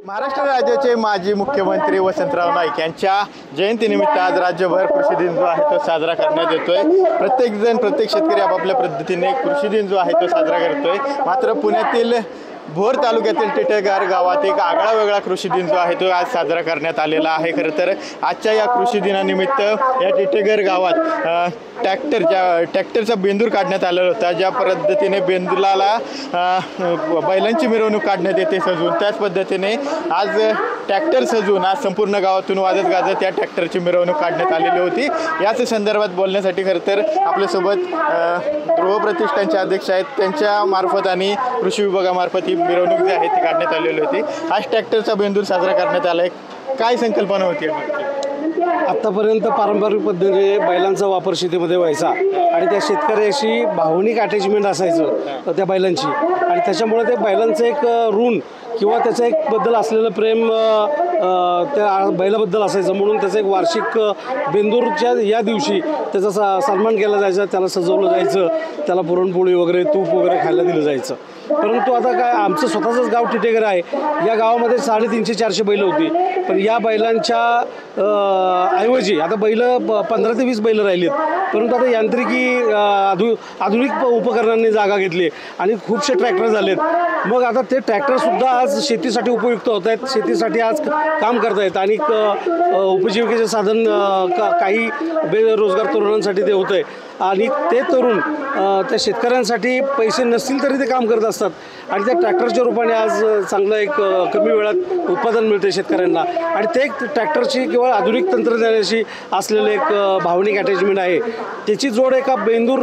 महाराष्ट्र राज्याचे माजी मुख्यमंत्री वसंतराव नाईक यांच्या जयंतीनिमित्त आज राज्यभर कृषी दिन जो आहे तो साजरा करण्यात येतोय। प्रत्येक शेतकरी आपापल्या पद्धतीने कृषी दिन जो आहे तो साजरा करतोय। मात्र पुण्यातील भोर तालुक्यातील टिटेघर गावात एक आगळा वेगळा कृषी दिन जो आहे तो आज साजरा करण्यात आलेला आहे। खरं तर आजच्या या कृषी दिनानिमित्त या टिटेघर गावात ट्रॅक्टरचा बेंदूर काढण्यात आलेला होता। ज्या पद्धतीने बेंदुराला बैलांची मिरवणूक काढण्यात येते सजवून, त्याच पद्धतीने आज ट्रॅक्टर सजवून आज संपूर्ण गावातून वाजत गाजत या ट्रॅक्टरची मिरवणूक काढण्यात आलेली होती। याच संदर्भात बोलण्यासाठी खरं तर आपल्यासोबत ध्रुव प्रतिष्ठानचे अध्यक्ष आहेत, त्यांच्या मार्फत आणि कृषी विभागामार्फत ही मिरवणूक जी आहे ती काढण्यात आलेली होती। आज ट्रॅक्टरचा बेंदूर साजरा करण्यात आला आहे। काय संकल्पना होती? आत्तापर्यंत पारंपरिक पद्धतीने बैलांचा वापर शेतीमध्ये व्हायचा आणि त्या शेतकऱ्याशी भावनिक अटॅचमेंट असायचं त्या बैलांची, आणि त्याच्यामुळे ते बैलांचं एक ऋण किंवा त्याचं एक बद्दल असलेलं प्रेम त्या बैलाबद्दल असायचं। म्हणून त्याचं एक वार्षिक बेंदूरच्या या दिवशी त्याचा सन्मान केला जायचा, त्याला सजवलं जायचं, त्याला पुरणपोळी वगैरे तूप वगैरे खायला दिलं जायचं। परंतु आता काय, आमचं स्वतःचंच गाव टिटेघर आहे। या गावामध्ये 350-400 बैल होती, पण या बैलांच्या ऐवजी आता बैल 15 ते 20 बैल राहिलेत। परंतु आता यांत्रिकी आधुनिक उपकरणांनी जागा घेतली आणि खूपसे ट्रॅक्टर झालेत। मग आता ते ट्रॅक्टरसुद्धा आज शेतीसाठी उपयुक्त होत आहेत, शेतीसाठी आज काम करत आहेत आणि उपजीविकेचे साधन काही बेरोजगार तरुणांसाठी ते होतं आहे। आणि ते तरुण त्या शेतकऱ्यांसाठी पैसे नसतील तरी ते काम करत असतात आणि त्या ट्रॅक्टरच्या रूपाने आज चांगलं एक कमी वेळात उत्पादन मिळते शेतकऱ्यांना। आणि ते ट्रॅक्टरची किंवा आधुनिक तंत्रज्ञानाशी असलेलं एक भावनिक अटॅचमेंट आहे, त्याची जोड एका बेंदूर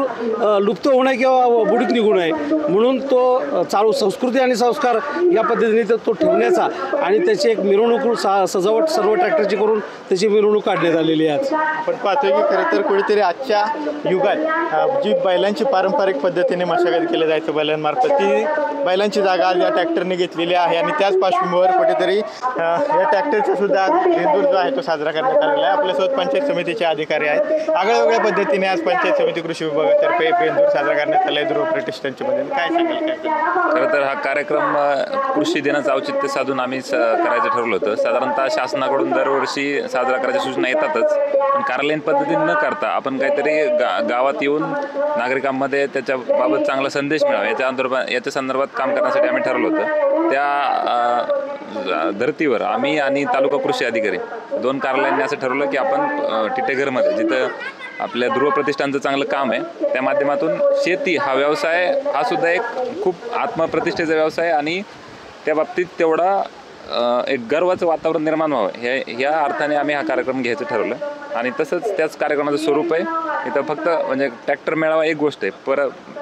लुप्त होणे किंवा बुडीत निघू नये म्हणून तो चालू संस्कृती आणि संस्कार या पद्धतीने तो ठेवण्याचा आणि त्याची एक मिरवणूक सजावट सर्व ट्रॅक्टरची करून त्याची मिरवणूक काढण्यात आलेली आहे। आपण पाहतोय की खरं तर कुठेतरी आजच्या युगात जी बैलांची पारंपरिक पद्धतीने मशागत केलं जायचं बैलांमार्फत, ती बैलांची जागा आज या ट्रॅक्टरने घेतलेली आहे आणि त्याच पार्श्वभूमीवर कुठेतरी या ट्रॅक्टरचा सुद्धा बेंदूर जो आहे तो साजरा करण्यात आलेला आहे। आपल्यासोबत पंचायत समितीचे अधिकारी आहेत। आगळ्या वेगळ्या पद्धतीने आज पंचायत समिती कृषी विभागातर्फे बेंदूर साजरा करण्यात आला आहे ध्रुव प्रतिष्ठानच्या मध्ये। काय सांगाल? काय खरं तर हा कार्यक्रम कृषी दिनाचं औचित्य साधून आम्ही करायचं ठरवलं होतं। साधारणतः शासनाकडून दरवर्षी साजरा करायच्या सूचना येतातच, पण कार्यालयीन पद्धतीने न करता आपण काहीतरी गावात येऊन नागरिकांमध्ये त्याच्याबाबत चांगला संदेश मिळावा याच्या संदर्भात काम करण्यासाठी आम्ही ठरवलं होतं। त्या धर्तीवर आम्ही आणि तालुका कृषी अधिकारी 2 कार्यालयांनी असं ठरवलं की आपण टिटेघरमध्ये जिथं आपल्या ध्रुव प्रतिष्ठानचं चांगलं काम आहे त्या माध्यमातून शेती हा व्यवसाय हा सुद्धा एक खूप आत्मप्रतिष्ठेचा व्यवसाय आणि त्या बाबतीत तेवढा एक गर्वाचं वातावरण निर्माण व्हावं ह्या अर्थाने आम्ही हा कार्यक्रम घ्यायचं ठरवलं। आणि तसंच त्याच कार्यक्रमाचं स्वरूप आहे, इथं फक्त म्हणजे ट्रॅक्टर मेळावा एक गोष्ट आहे,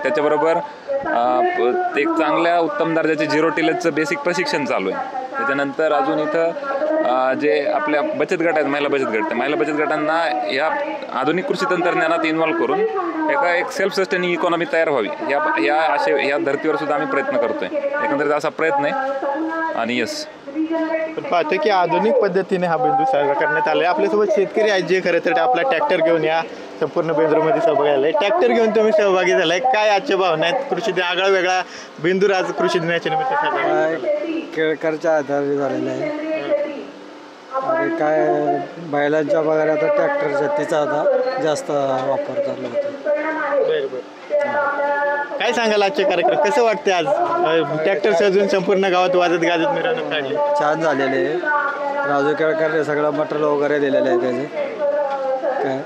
त्याच्याबरोबर एक चांगल्या उत्तम दर्जाचे 0 टिलेजचं बेसिक प्रशिक्षण चालू आहे। त्याच्यानंतर अजून इथं जे आपल्या बचत गट आहेत, महिला बचत गट, त्या महिला बचत गटांना या आधुनिक कृषी तंत्रज्ञानात इन्व्हॉल्व करून एक सेल्फ सस्टेनिंग इकॉनॉमी तयार व्हावी या धर्तीवर सुद्धा आम्ही प्रयत्न करतोय। एकंदरीत असा प्रयत्न आहे आणि यस पण पाहतोय की आधुनिक पद्धतीने हा बेंदूर साजरा करण्यात आला आहे। आपल्यासोबत शेतकरी आहेत जे खरं तर आपला ट्रॅक्टर घेऊन या संपूर्ण बेंदूरमध्ये सहभागी झाले। ट्रॅक्टर घेऊन तुम्ही सहभागी झालाय, काय आजच्या भावना आहेत? कृषी दिन आगळा वेगळा बेंदूर आज कृषी दिनाच्या निमित्त साजरा केळकरच्या आधारे झालेला आहे आणि काय बैलांच्या वगैरे आता ट्रॅक्टर शेतीचा आता जास्त वापर करला होता। काय सांगाल आजचे कार्यक्रम कसं वाटते? आज ट्रॅक्टर सजून संपूर्ण गावात वाजत गाजत मिरवणूक काढली, छान झालेले आहे। राजू केळकर सगळं मटेरियल वगैरे दिलेलं आहे त्याचे काय,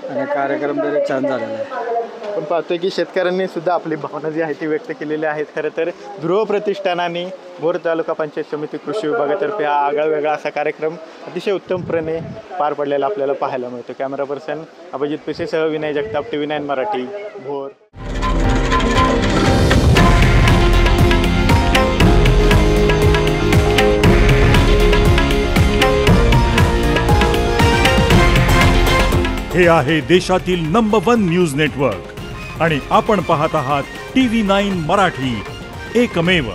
आणि कार्यक्रम तरी छान झालेला आहे। पण पाहतोय की शेतकऱ्यांनी सुद्धा आपली भावना जी आहे ती व्यक्त केलेली आहेत। खरं तर ध्रुव प्रतिष्ठानाने भोर तालुका पंचायत समिती कृषी विभागातर्फे हा आगळा वेगळा असा कार्यक्रम अतिशय उत्तमपणे पार पडलेला आपल्याला पाहायला मिळतो। कॅमेरा पर्सन अभिजित पिसेसह विनय जगताप, TV9 मराठी, भोर। हे आहे देशातील नंबर 1 न्यूज नेटवर्क आणि आपण पाहत आहात TV9 मराठी, एकमेव।